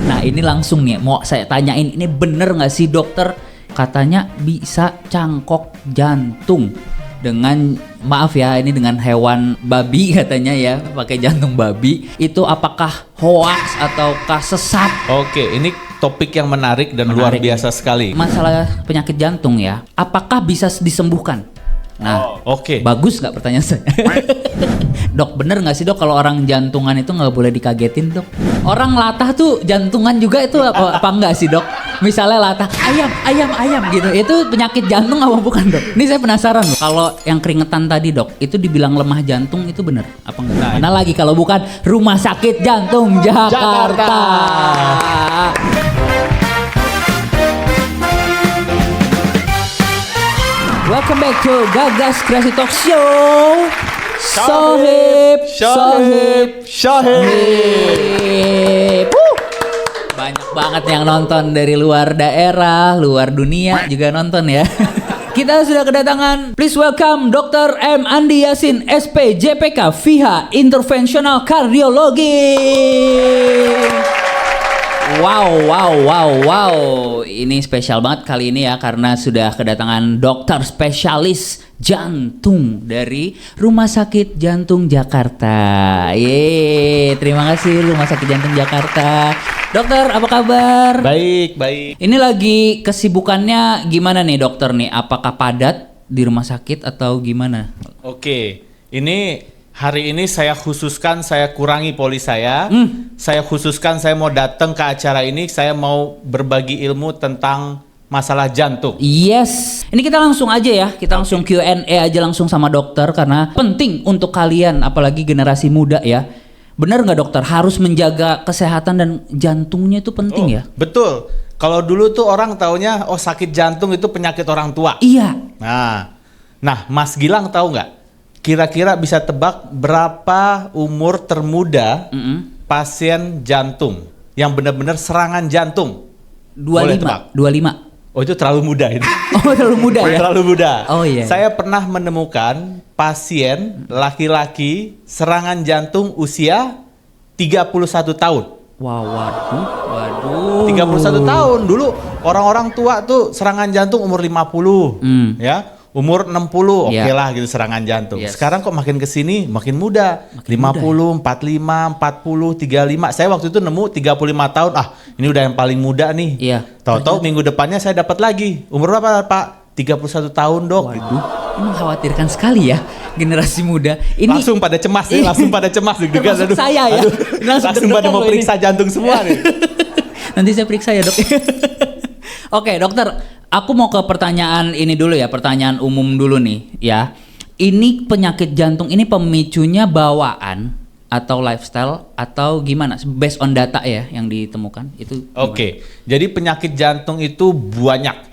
Nah ini langsung nih mau saya tanyain, ini bener nggak sih dokter? Katanya bisa cangkok jantung dengan, maaf ya, ini dengan hewan babi katanya ya, pakai jantung babi. Itu apakah hoax ataukah sesat? Oke, ini topik yang menarik dan luar biasa sekali. Masalah penyakit jantung ya, apakah bisa disembuhkan? Nah, Oke. bagus nggak pertanyaan saya? Dok, bener nggak sih dok kalau orang jantungan itu nggak boleh dikagetin dok? Orang latah tuh jantungan juga itu apa enggak sih dok? Misalnya latah ayam gitu, itu penyakit jantung apa bukan dok? Ini saya penasaran loh. Kalau yang keringetan tadi dok, itu dibilang lemah jantung itu bener apa enggak? Nah, Mana lagi kalau bukan Rumah Sakit Jantung Jakarta. Welcome back to Gagas Kreasi Talk Show. Sohib. Banyak banget yang nonton dari luar daerah, luar dunia juga nonton ya. Kita sudah kedatangan, please welcome Dr. M. Andi Yasin, SP, JPK, FIHA, Interventional Cardiologi. Wow. Ini spesial banget kali ini ya, karena sudah kedatangan dokter spesialis jantung dari Rumah Sakit Jantung Jakarta. Yeay, terima kasih Rumah Sakit Jantung Jakarta. Dokter, apa kabar? Baik. Ini lagi kesibukannya gimana nih dokter nih? Apakah padat di rumah sakit atau gimana? Oke, ini hari ini saya kurangi poli saya. Saya khususkan saya mau datang ke acara ini, saya mau berbagi ilmu tentang masalah jantung. Yes. Ini kita langsung aja ya, kita langsung Q&A aja langsung sama dokter karena penting untuk kalian, apalagi generasi muda ya. Benar nggak dokter, harus menjaga kesehatan dan jantungnya itu penting ya? Betul. Kalau dulu tuh orang taunya sakit jantung itu penyakit orang tua. Iya. Nah, Mas Gilang tahu nggak? Kira-kira bisa tebak berapa umur termuda pasien jantung yang benar-benar serangan jantung? 25. Oh, itu terlalu muda itu. Oh, terlalu muda ya? Terlalu muda. Oh iya. Saya pernah menemukan pasien laki-laki serangan jantung usia 31 tahun. Waduh. 31 tahun. Dulu orang-orang tua tuh serangan jantung umur 50. Ya. Umur 60 oke lah gitu serangan jantung. Yes. Sekarang kok makin kesini makin muda. 50, 45, 40, 35. Saya waktu itu nemu 35 tahun. Ini udah yang paling muda nih. Iya. Tahu-tahu minggu depannya saya dapat lagi. Umur berapa Pak? 31 tahun dok. Gitu. Ini mengkhawatirkan sekali ya generasi muda. Ini langsung pada cemas ya, langsung pada cemas. Termasuk saya ya. Langsung pada mau periksa jantung semua nih. Nanti saya periksa ya dok. Oke dokter, aku mau ke pertanyaan ini dulu ya, pertanyaan umum dulu nih ya. Ini penyakit jantung ini pemicunya bawaan atau lifestyle atau gimana? Based on data ya yang ditemukan itu. Oke, jadi penyakit jantung itu banyak.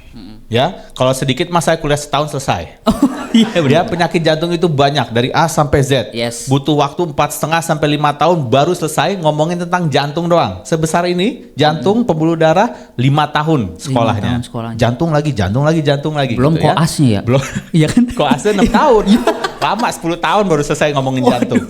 Ya, kalau sedikit mas saya kuliah setahun selesai. Iya benar. Ya, penyakit jantung itu banyak dari A sampai Z. Yes. Butuh waktu 4,5 sampai 5 tahun baru selesai ngomongin tentang jantung doang. Sebesar ini jantung pembuluh darah 5 tahun sekolahnya. 5 tahun sekolahnya. Jantung lagi. Belum gitu koasnya ya. Belum. Iya kan? Koasnya 6 tahun. Lama 10 tahun baru selesai ngomongin jantung.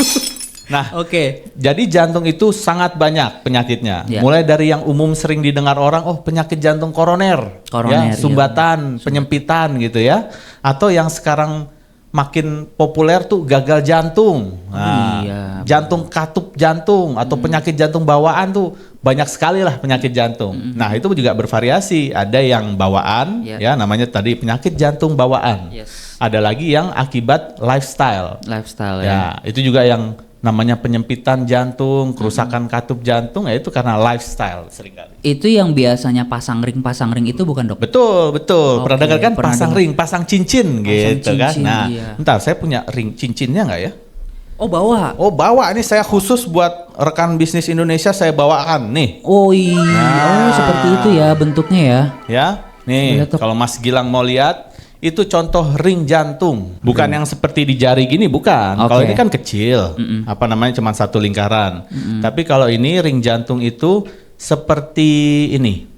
Nah, Oke. jadi jantung itu sangat banyak penyakitnya. Ya. Mulai dari yang umum sering didengar orang, penyakit jantung koroner, ya, sumbatan, penyempitan gitu ya. Atau yang sekarang makin populer tuh gagal jantung. Nah, jantung katup jantung atau penyakit jantung bawaan tuh banyak sekali lah penyakit jantung. Nah, itu juga bervariasi. Ada yang bawaan, ya namanya tadi penyakit jantung bawaan. Yes. Ada lagi yang akibat lifestyle. Lifestyle Ya, itu juga yang namanya penyempitan jantung, kerusakan katup jantung, ya itu karena lifestyle seringkali. Itu yang biasanya pasang ring itu bukan dok? Betul. Oke, Pernah dengar kan pernah pasang dengar. ring, pasang cincin gitu kan. cincin, Nah, iya. bentar saya punya ring cincinnya nggak ya? Oh bawa. Oh bawa, ini saya khusus buat rekan bisnis Indonesia saya bawakan nih. Oh iya. Seperti itu ya bentuknya ya. Ya, nih Lihat tuh. kalau Mas Gilang mau lihat. Itu contoh ring jantung, bukan yang seperti di jari gini, bukan. Kalau ini kan kecil, apa namanya cuma satu lingkaran. Tapi kalau ini ring jantung itu seperti ini,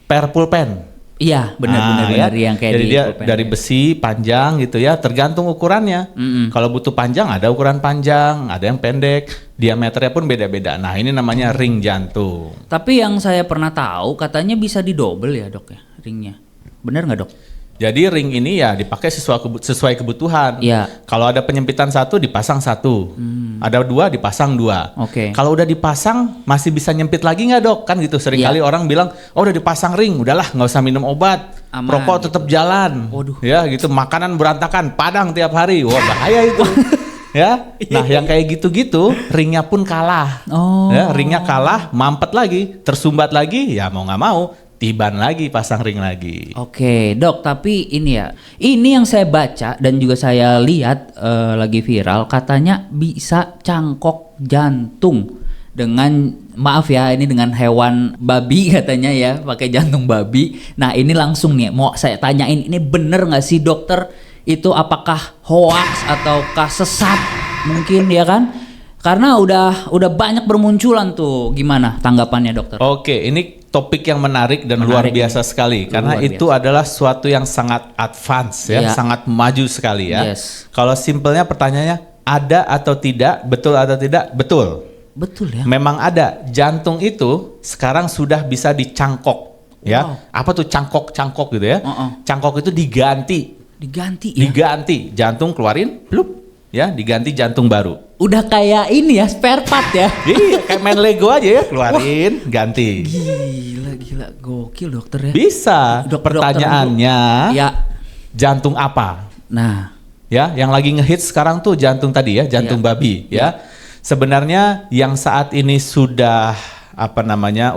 pulpen. Iya, benar ya. yang kayak jadi di dia pulpen. dari besi panjang gitu ya, tergantung ukurannya. Kalau butuh panjang ada ukuran panjang, ada yang pendek, diameternya pun beda-beda. Nah, ini namanya ring jantung. Tapi yang saya pernah tahu katanya bisa didobel ya, Dok ya, ringnya. Benar nggak, Dok? Jadi ring ini ya dipakai sesuai kebutuhan. Iya. Kalau ada penyempitan satu dipasang satu, ada dua dipasang dua. Oke. Kalau udah dipasang masih bisa nyempit lagi nggak, Dok? Kan gitu seringkali orang bilang, oh udah dipasang ring, udahlah nggak usah minum obat, Aman, rokok tetap jalan. Waduh. Ya gitu, makanan berantakan, padang tiap hari, wah bahaya itu. Ya, nah yang kayak gitu-gitu ringnya pun kalah. Oh. Ya, ringnya kalah, mampet lagi, tersumbat lagi, ya mau nggak mau. Tiban lagi, pasang ring lagi. Oke, Dok, tapi ini yang saya baca dan juga saya lihat lagi viral, katanya bisa cangkok jantung dengan, maaf ya, ini dengan hewan babi katanya ya, pakai jantung babi. Nah ini langsung nih, mau saya tanyain, ini bener nggak sih dokter? Itu apakah hoax ataukah sesat? Mungkin ya kan? Karena udah banyak bermunculan tuh, gimana tanggapannya dokter? Oke, ini topik yang menarik dan luar biasa sekali karena itu adalah suatu yang sangat advance ya, sangat maju sekali ya. Yes. Kalau simpelnya pertanyaannya ada atau tidak, betul atau tidak? Betul. Betul ya. Memang ada. Jantung itu sekarang sudah bisa dicangkok ya. Apa tuh cangkok gitu ya? Cangkok itu diganti ya. Diganti. Jantung keluarin, plup ya, diganti jantung baru. Udah kayak ini ya, spare part ya. Iya, kayak main Lego aja ya, keluarin, ganti. Gila, gokil dokter ya. Bisa. Pertanyaannya, ya, jantung apa? nah, Ya, yang lagi ngehits sekarang tuh jantung tadi ya, jantung babi ya. Sebenarnya yang saat ini sudah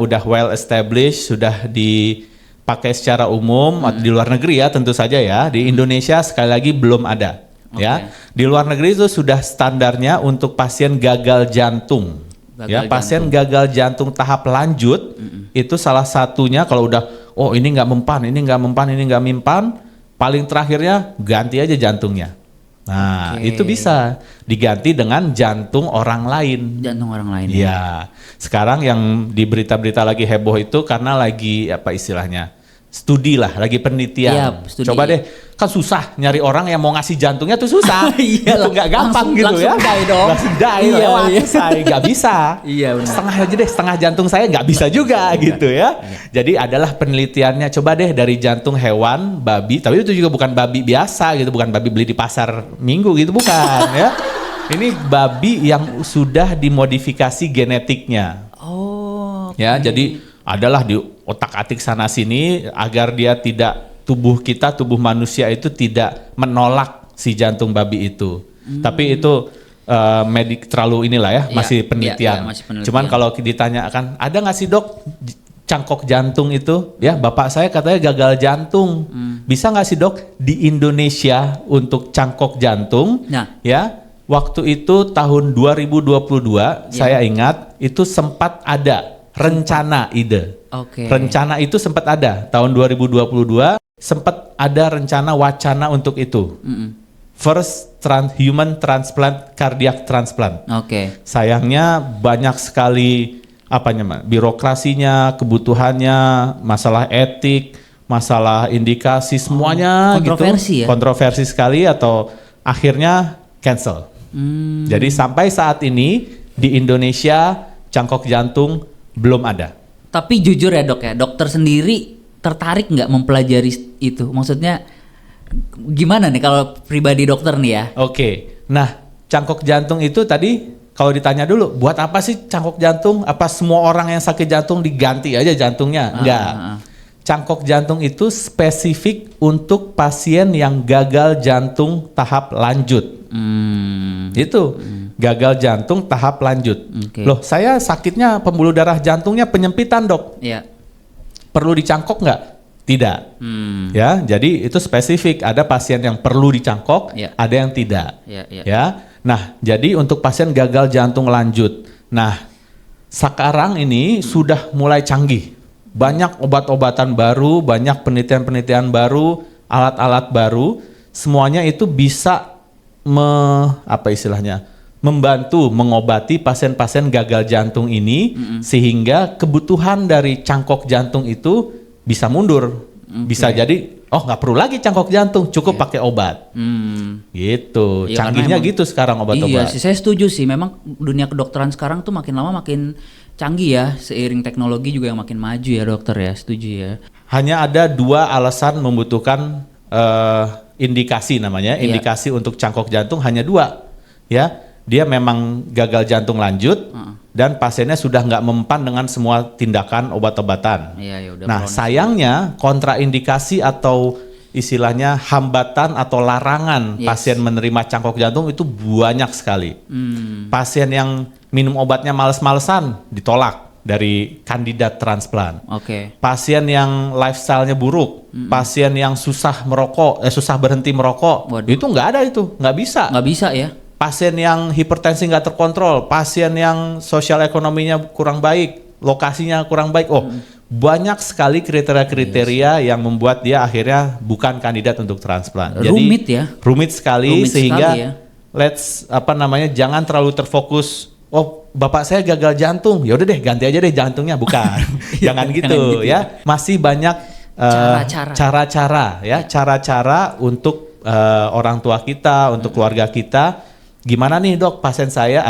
udah well established, sudah dipakai secara umum di luar negeri ya tentu saja ya. Di Indonesia sekali lagi belum ada. Ya, di luar negeri itu sudah standarnya untuk pasien gagal jantung. Pasien gagal jantung tahap lanjut itu salah satunya kalau udah ini nggak mempan, paling terakhirnya ganti aja jantungnya. Nah, itu bisa diganti dengan jantung orang lain. Jantung orang lain. Ya. Sekarang yang di berita-berita lagi heboh itu karena lagi studi lah, lagi penelitian. Iya, studi. Coba deh, kan susah nyari orang yang mau ngasih jantungnya tuh susah. Itu nggak gampang langsung die dong. Langsung die, selesai, nggak bisa. Iya benar. Setengah aja deh, setengah jantung saya nggak bisa juga gitu ya. Jadi adalah penelitiannya, coba deh dari jantung hewan, babi, tapi itu juga bukan babi biasa gitu, bukan babi beli di pasar minggu gitu, bukan ya. Ini babi yang sudah dimodifikasi genetiknya. Ya, jadi adalah di otak-atik sana sini agar dia tidak, tubuh manusia itu tidak menolak si jantung babi itu. Tapi itu medik terlalu masih penelitian. Masih penelitian. Cuman kalau ditanyakan ada nggak sih dok cangkok jantung itu? Ya bapak saya katanya gagal jantung. Bisa nggak sih dok di Indonesia untuk cangkok jantung? Ya waktu itu tahun 2022 saya ingat itu sempat ada rencana ide. Rencana itu sempat ada tahun 2022, sempat ada rencana wacana untuk itu. First human transplant, cardiac transplant. Sayangnya banyak sekali birokrasinya, kebutuhannya, masalah etik, masalah indikasi semuanya kontroversi gitu. Kontroversi sekali atau akhirnya cancel. Jadi sampai saat ini di Indonesia cangkok jantung belum ada. Tapi jujur ya dok ya, dokter sendiri tertarik nggak mempelajari itu? Maksudnya gimana nih kalau pribadi dokter nih ya? Nah cangkok jantung itu tadi kalau ditanya dulu, buat apa sih cangkok jantung? Apa semua orang yang sakit jantung diganti aja jantungnya? Enggak. Cangkok jantung itu spesifik untuk pasien yang gagal jantung tahap lanjut. Itu gagal jantung tahap lanjut. Loh, saya sakitnya pembuluh darah jantungnya penyempitan dok. Perlu dicangkok nggak? Tidak. Ya, jadi itu spesifik. Ada pasien yang perlu dicangkok, ada yang tidak. Ya. Nah, jadi untuk pasien gagal jantung lanjut. Nah, sekarang ini sudah mulai canggih. Banyak obat-obatan baru, banyak penelitian-penelitian baru, alat-alat baru. Semuanya itu bisa membantu mengobati pasien-pasien gagal jantung ini sehingga kebutuhan dari cangkok jantung itu bisa mundur. Bisa jadi nggak perlu lagi cangkok jantung, cukup pakai obat. Gitu. Iya, Canggihnya emang, gitu sekarang iya obat-obat. sih, saya setuju sih. Memang dunia kedokteran sekarang tuh makin lama makin canggih ya, seiring teknologi juga yang makin maju ya dokter ya, setuju ya. Hanya ada 2 alasan membutuhkan indikasi namanya, indikasi untuk cangkok jantung hanya 2, ya. Dia memang gagal jantung lanjut dan pasiennya sudah nggak mempan dengan semua tindakan obat-obatan. Iya, ya udah. Nah, sayangnya kontraindikasi atau istilahnya hambatan atau larangan pasien menerima cangkok jantung itu banyak sekali. Pasien yang minum obatnya males-malesan ditolak dari kandidat transplant. Pasien yang lifestyle-nya buruk, pasien yang susah merokok, susah berhenti merokok, itu nggak ada, itu nggak bisa. Nggak bisa ya. Pasien yang hipertensi nggak terkontrol, pasien yang sosial ekonominya kurang baik, lokasinya kurang baik. Banyak sekali kriteria-kriteria yang membuat dia akhirnya bukan kandidat untuk transplant. Rumit ya. Rumit sekali sehingga sekali ya. Jangan terlalu terfokus. Bapak saya gagal jantung, ya udah deh ganti aja deh jantungnya, bukan. Jangan gitu ya. Masih banyak cara-cara untuk orang tua kita, untuk keluarga kita. Gimana nih dok, pasien saya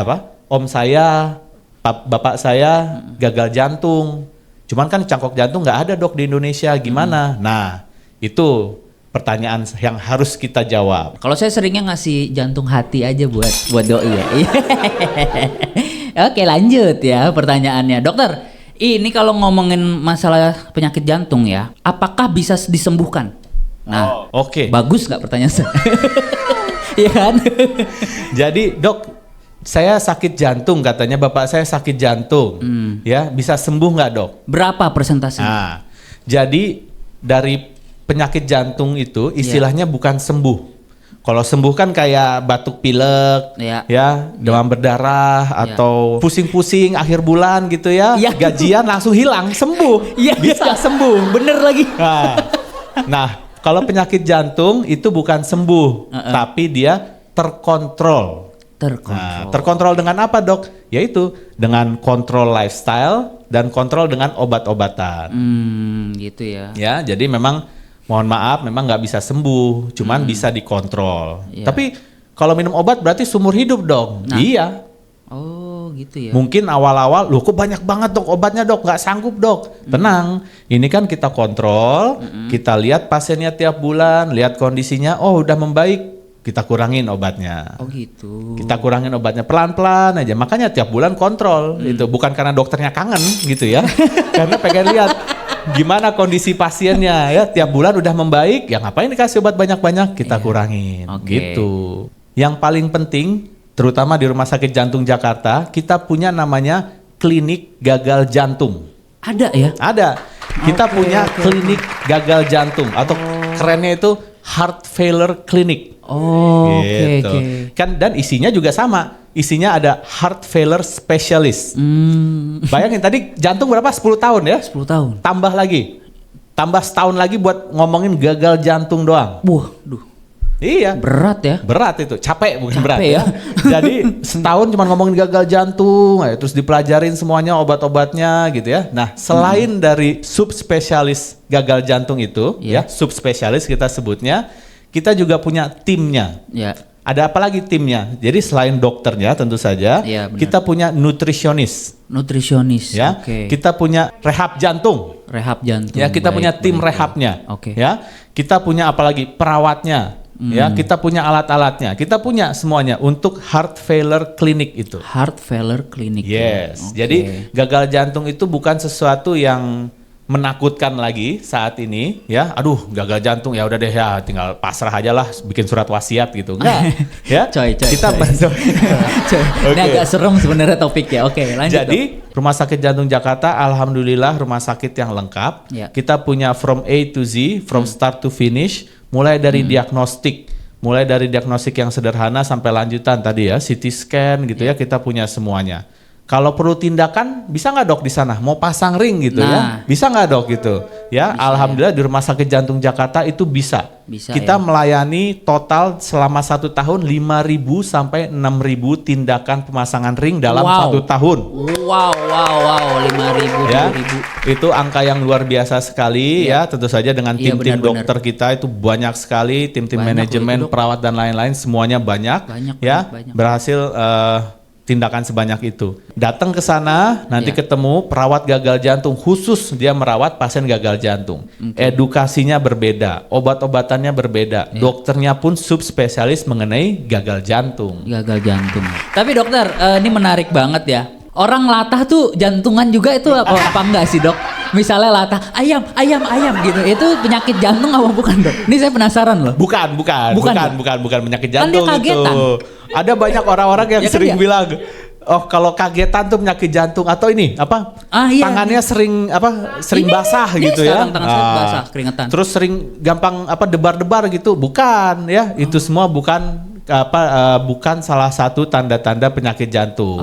om saya, bapak saya gagal jantung, cuman kan cangkok jantung nggak ada dok di Indonesia, gimana? Nah, itu pertanyaan yang harus kita jawab. Kalau saya seringnya ngasih jantung hati aja buat doi ya. Oke, lanjut ya pertanyaannya, dokter. Ini kalau ngomongin masalah penyakit jantung ya, apakah bisa disembuhkan? Nah, bagus nggak pertanyaan saya? Iya kan? Jadi dok, saya sakit jantung, katanya bapak saya sakit jantung, ya bisa sembuh nggak dok? Berapa persentase? Nah, jadi dari penyakit jantung itu istilahnya bukan sembuh. Kalau sembuh kan kayak batuk pilek, ya demam berdarah atau pusing-pusing akhir bulan gitu ya, gajian langsung hilang, sembuh, bisa sembuh, bener lagi. Nah. Kalau penyakit jantung itu bukan sembuh, tapi dia terkontrol. Nah, terkontrol dengan apa dok? Yaitu dengan kontrol lifestyle dan kontrol dengan obat-obatan. Gitu ya. Ya, jadi memang mohon maaf, memang nggak bisa sembuh, cuman bisa dikontrol. Tapi kalau minum obat berarti seumur hidup dong? Iya. Oh gitu ya. Mungkin awal-awal, loh kok banyak banget dok obatnya dok, nggak sanggup dok. Tenang, ini kan kita kontrol, kita lihat pasiennya tiap bulan, lihat kondisinya, udah membaik, kita kurangin obatnya. Oh gitu. Kita kurangin obatnya pelan-pelan aja, makanya tiap bulan kontrol. Itu bukan karena dokternya kangen gitu ya, karena pengen lihat gimana kondisi pasiennya ya, tiap bulan udah membaik, ya ngapain dikasih obat banyak-banyak, kita kurangin. Gitu. Yang paling penting, terutama di Rumah Sakit Jantung Jakarta, kita punya namanya klinik gagal jantung. Ada ya? Ada. Kita punya klinik gagal jantung atau kerennya itu heart failure clinic. Gitu. Kan dan isinya juga sama. Isinya ada heart failure specialist. Bayangin tadi jantung berapa? 10 tahun ya? 10 tahun. Tambah lagi. Tambah setahun lagi buat ngomongin gagal jantung doang. Waduh. Iya. Berat ya? Berat itu, capek bukan berat ya. Jadi setahun cuma ngomongin gagal jantung, terus dipelajarin semuanya obat-obatnya gitu ya. Nah, selain dari subspesialis gagal jantung itu, ya subspesialis kita sebutnya, kita juga punya timnya. Ada apa lagi timnya? Jadi selain dokternya tentu saja, kita punya nutrisionis. Ya, kita punya rehab jantung. Rehab jantung. Ya, kita punya tim rehabnya. Ya, kita punya apalagi perawatnya. Ya, kita punya alat-alatnya, kita punya semuanya untuk heart failure clinic itu. Heart failure clinic. Yes. Jadi gagal jantung itu bukan sesuatu yang menakutkan lagi saat ini, ya. Aduh, gagal jantung ya udah deh ya, tinggal pasrah aja lah, bikin surat wasiat gitu. Enggak, ya. Kita Ini agak serem sebenarnya topik ya. Lanjut. Jadi Rumah Sakit Jantung Jakarta, alhamdulillah rumah sakit yang lengkap. Kita punya from A to Z, from start to finish. Mulai dari diagnostik yang sederhana sampai lanjutan tadi ya, CT scan gitu ya, kita punya semuanya. Kalau perlu tindakan, bisa nggak dok di sana? Mau pasang ring gitu ya? Bisa nggak dok gitu? ya, alhamdulillah di Rumah Sakit Jantung Jakarta itu bisa. Kita melayani total selama 1 tahun 5.000 sampai 6.000 tindakan pemasangan ring dalam 1 tahun. Wow, 5.000, ya, 7.000. Itu angka yang luar biasa sekali ya. Tentu saja dengan tim-tim dokter kita itu banyak sekali, tim-tim manajemen, perawat dan lain-lain semuanya banyak. Banyak. Berhasil tindakan sebanyak itu. Datang ke sana, nanti ketemu perawat gagal jantung khusus dia merawat pasien gagal jantung. Edukasinya berbeda, obat-obatannya berbeda, dokternya pun subspesialis mengenai gagal jantung. Tapi dokter, ini menarik banget ya. Orang latah tuh jantungan juga itu apa enggak sih dok? Misalnya latah ayam gitu, itu penyakit jantung apa bukan dok? Ini saya penasaran loh. Bukan penyakit jantung kan itu. Ada banyak orang-orang yang sering bilang, oh kalau kagetan tuh penyakit jantung atau ini apa? Tangannya sering basah gitu ya. Tangan saya basah, keringetan. Terus sering gampang debar-debar gitu. Bukan ya, itu semua bukan salah satu tanda-tanda penyakit jantung.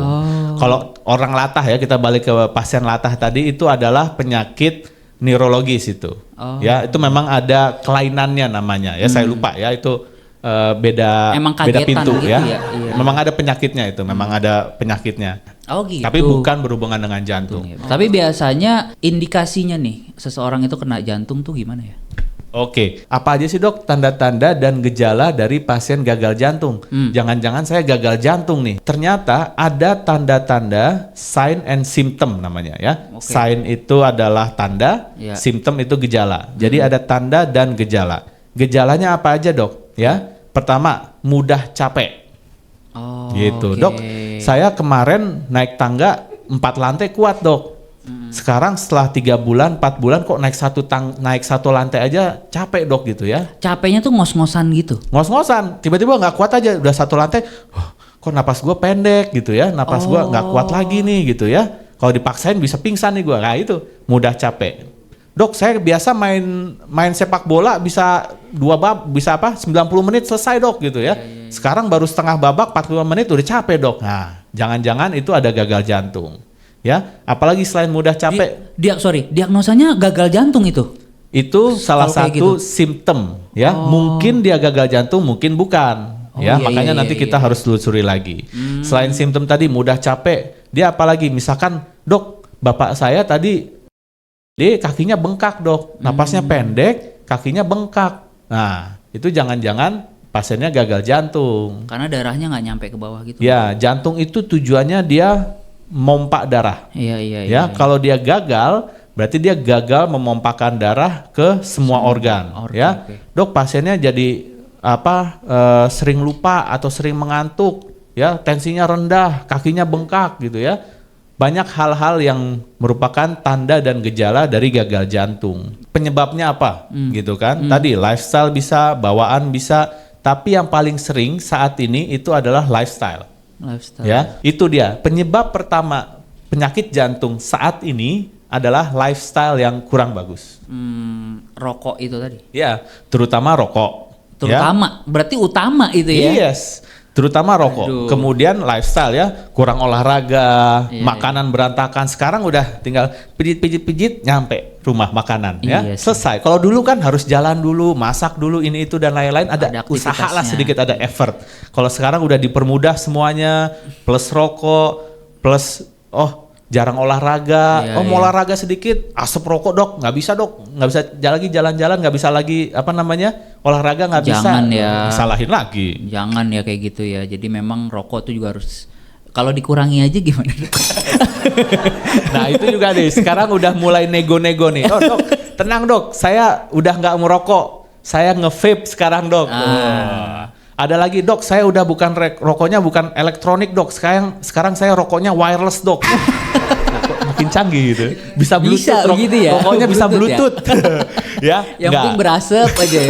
Kalau orang latah ya, kita balik ke pasien latah tadi, itu adalah penyakit neurologis itu. Ya, itu memang ada kelainannya namanya. Ya saya lupa ya, itu beda pintu gitu ya. Iya. Memang ada penyakitnya itu, memang ada penyakitnya. Gitu. Tapi bukan berhubungan dengan jantung. Tapi biasanya indikasinya nih seseorang itu kena jantung tuh gimana ya? Oke, apa aja sih dok tanda-tanda dan gejala dari pasien gagal jantung? Jangan-jangan saya gagal jantung nih. Ternyata ada tanda-tanda sign and symptom namanya ya. Sign itu adalah tanda, symptom itu gejala. Jadi ada tanda dan gejala. Gejalanya apa aja dok? Ya, pertama mudah capek. Gitu dok. Saya kemarin naik tangga 4 lantai kuat dok. Sekarang setelah 3 bulan, 4 bulan kok naik satu lantai aja capek dok gitu ya. Capeknya tuh ngos-ngosan gitu? Ngos-ngosan, tiba-tiba nggak kuat aja, udah 1 lantai, kok napas gue pendek gitu ya, napas gue nggak kuat lagi nih gitu ya. Kalau dipaksain bisa pingsan nih gue, nah itu mudah capek. Dok, saya biasa main sepak bola bisa 90 menit selesai dok gitu ya. Sekarang baru setengah babak 45 menit udah capek dok. Nah, jangan-jangan itu ada gagal jantung. Ya, apalagi selain mudah capek. Diagnosanya gagal jantung itu? Itu salah satu simptom ya. Mungkin dia gagal jantung, mungkin bukan. Makanya nanti kita harus telusuri lagi. Selain simptom tadi mudah capek, dia apalagi misalkan, dok, bapak saya tadi dia kakinya bengkak dok, napasnya pendek, kakinya bengkak. Nah, itu jangan-jangan pasiennya gagal jantung. Karena darahnya nggak nyampe ke bawah gitu. Ya, jantung itu tujuannya dia mompa darah. Iya. Kalau dia gagal, berarti dia gagal memompakan darah ke semua organ. Ya, dok, pasiennya jadi sering lupa atau sering mengantuk, ya, tensinya rendah, kakinya bengkak gitu ya. Banyak hal-hal yang merupakan tanda dan gejala dari gagal jantung. Penyebabnya apa? Gitu kan? Tadi lifestyle bisa, bawaan bisa, tapi yang paling sering saat ini itu adalah lifestyle. Ya, itu dia. Penyebab pertama penyakit jantung saat ini adalah lifestyle yang kurang bagus. Rokok itu tadi. Ya, terutama rokok. Berarti utama itu ya. Yes. Terutama rokok, kemudian lifestyle ya, kurang olahraga, makanan berantakan. Sekarang udah tinggal pijit-pijit nyampe rumah makanan ya, selesai. Kalau dulu kan harus jalan dulu, masak dulu ini itu dan lain-lain, ada usaha lah sedikit, ada effort. Kalau sekarang udah dipermudah semuanya, plus rokok, plus jarang olahraga, mau olahraga sedikit, asap rokok dok, nggak bisa dok, nggak bisa lagi jalan-jalan, nggak bisa lagi olahraga nggak bisa, jangan ya, salahin lagi. Jangan ya kayak gitu ya, jadi memang rokok tuh juga harus, kalau dikurangi aja gimana? Nah itu juga nih, sekarang udah mulai nego-nego nih, dok, tenang dok, saya udah nggak merokok, saya nge-vape sekarang dok. Ada lagi dok, saya udah bukan rokoknya bukan elektronik dok, sekarang saya rokoknya wireless dok. Makin canggih gitu, bisa bluetooth, gitu ya? rokoknya bisa bluetooth. Ya, yang penting berasap aja.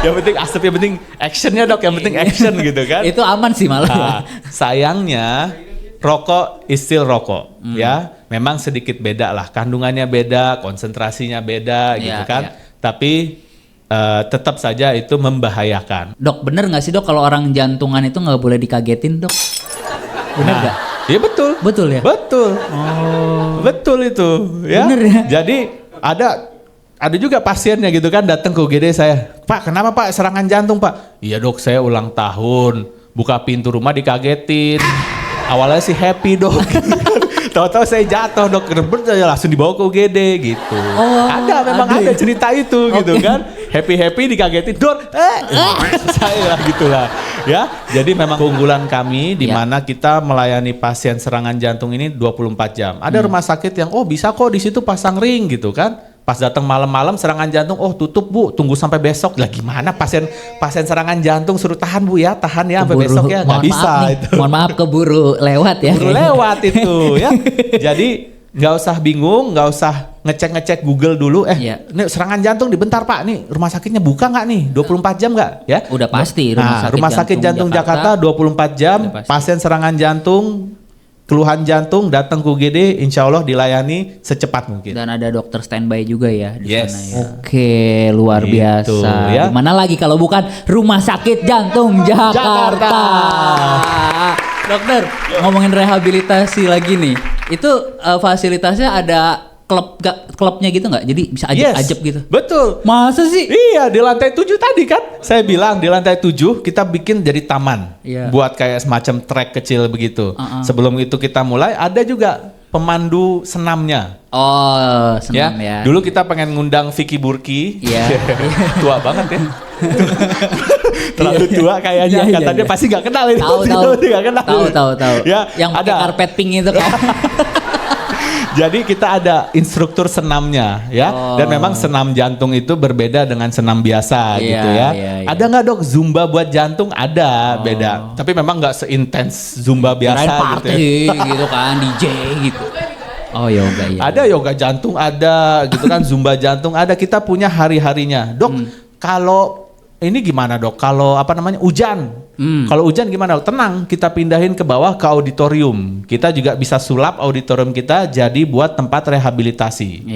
Yang penting asap, yang penting actionnya dok, yang penting action gitu kan? Itu aman sih malah. Nah, sayangnya rokok is still rokok, ya. Memang sedikit beda lah, kandungannya beda, konsentrasinya beda gitu kan. Tapi tetap saja itu membahayakan. Dok, bener nggak sih dok kalau orang jantungan itu nggak boleh dikagetin dok? Bener nggak? Iya betul. Betul ya? Betul. Betul itu. Ya. Bener ya? Jadi ada ada juga pasiennya gitu kan datang ke UGD saya, Pak kenapa Pak serangan jantung Pak? Iya dok saya ulang tahun, buka pintu rumah dikagetin, awalnya sih happy dok, tahu-tahu saya jatuh dok, rebet saya langsung dibawa ke UGD gitu. Memang ada cerita itu gitu kan, happy dikagetin dok, saya gitulah ya. Jadi memang keunggulan kami di mana kita melayani pasien serangan jantung ini 24 jam. Ada rumah sakit yang bisa kok di situ pasang ring gitu kan. Pas datang malam-malam serangan jantung, tutup Bu, tunggu sampai besok. Lah gimana pasien serangan jantung suruh tahan Bu ya, tahan ya sampai besok ya, nggak bisa itu. Mohon maaf keburu lewat ya. Keburu lewat itu ya. Jadi nggak usah bingung, nggak usah ngecek Google dulu. Ini serangan jantung dibentar Pak, nih rumah sakitnya buka nggak nih? 24 jam nggak? Ya. Udah pasti rumah sakit jantung Jakarta 24 jam, pasien serangan jantung, keluhan jantung datang ke UGD, insya Allah dilayani secepat mungkin. Dan ada dokter standby juga ya di yes. sana ya. Oke, luar gitu, biasa. Ya. Dimana lagi kalau bukan Rumah Sakit Jantung Jakarta. Dokter, ngomongin rehabilitasi lagi nih. Itu fasilitasnya ada klubnya gitu nggak? Jadi bisa ajab gitu? Betul. Masa sih? Iya, di lantai 7 tadi kan. Saya bilang di lantai 7 kita bikin jadi taman. Buat kayak semacam trek kecil begitu. Sebelum itu kita mulai ada juga pemandu senamnya. Oh, senam ya. Dulu kita pengen ngundang Vicky Burki. Iya. Tua banget ya. Terlalu tua kayaknya. Katanya pasti nggak kenal ini. Tahu. Ya, yang pakai karpet pink itu kan. Jadi kita ada instruktur senamnya ya, dan memang senam jantung itu berbeda dengan senam biasa gitu ya. Ada nggak dok Zumba buat jantung? Ada, beda. Tapi memang nggak seintens Zumba biasa gitu ya. Gitu kan, DJ gitu. Oh yoga ya. Ada yoga jantung ada gitu kan, Zumba jantung ada. Kita punya hari-harinya. Dok, kalau ini gimana dok? Kalau hujan? Kalau hujan gimana? Tenang, kita pindahin ke bawah ke auditorium. Kita juga bisa sulap auditorium kita jadi buat tempat rehabilitasi.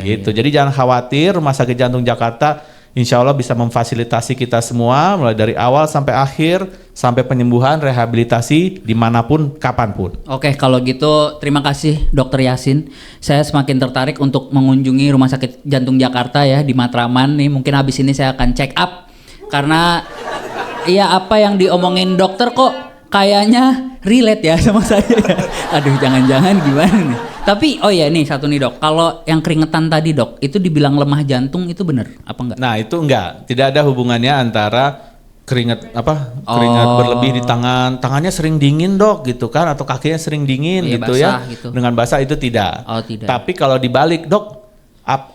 Gitu. Jadi jangan khawatir, Rumah Sakit Jantung Jakarta insya Allah bisa memfasilitasi kita semua mulai dari awal sampai akhir, sampai penyembuhan, rehabilitasi dimanapun, kapanpun. Oke, kalau gitu terima kasih Dokter Yasin. Saya semakin tertarik untuk mengunjungi Rumah Sakit Jantung Jakarta ya di Matraman nih. Mungkin habis ini saya akan check up karena apa yang diomongin dokter kok kayaknya relate ya sama saya ya. Aduh, jangan-jangan gimana nih. Tapi nih satu nih dok, kalau yang keringetan tadi dok, itu dibilang lemah jantung itu benar apa enggak? Nah itu enggak, tidak ada hubungannya antara keringat berlebih di tangannya sering dingin dok gitu kan, atau kakinya sering dingin gitu ya. Gitu. Dengan basah itu tidak. Tidak. Tapi kalau dibalik dok,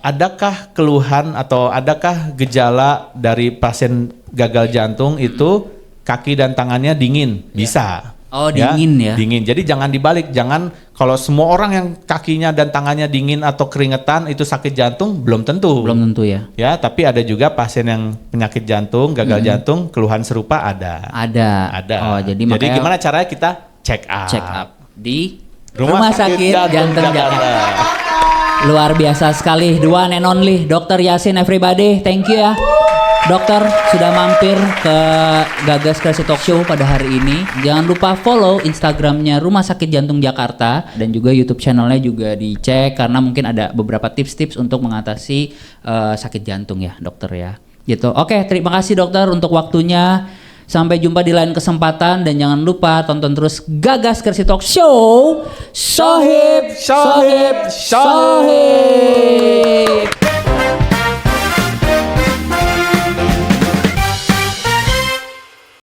adakah keluhan atau adakah gejala dari pasien gagal jantung itu kaki dan tangannya dingin? Bisa. Dingin ya? Dingin. Jadi jangan dibalik. Jangan kalau semua orang yang kakinya dan tangannya dingin atau keringetan itu sakit jantung, belum tentu. Belum tentu ya? Ya, tapi ada juga pasien yang penyakit jantung, gagal jantung, keluhan serupa ada. Ada. Jadi gimana caranya kita check up di Rumah Sakit Jantung Jakarta. Luar biasa sekali, the one and only Dr. Yasin everybody. Thank you ya dokter sudah mampir ke Gagas Kreasi Talk Show pada hari ini. Jangan lupa follow Instagramnya Rumah Sakit Jantung Jakarta dan juga YouTube channelnya juga dicek karena mungkin ada beberapa tips-tips untuk mengatasi sakit jantung ya dokter ya. Gitu. Oke, terima kasih dokter untuk waktunya. Sampai jumpa di lain kesempatan dan jangan lupa tonton terus Gagas Kreasi Talk Show. Sohib.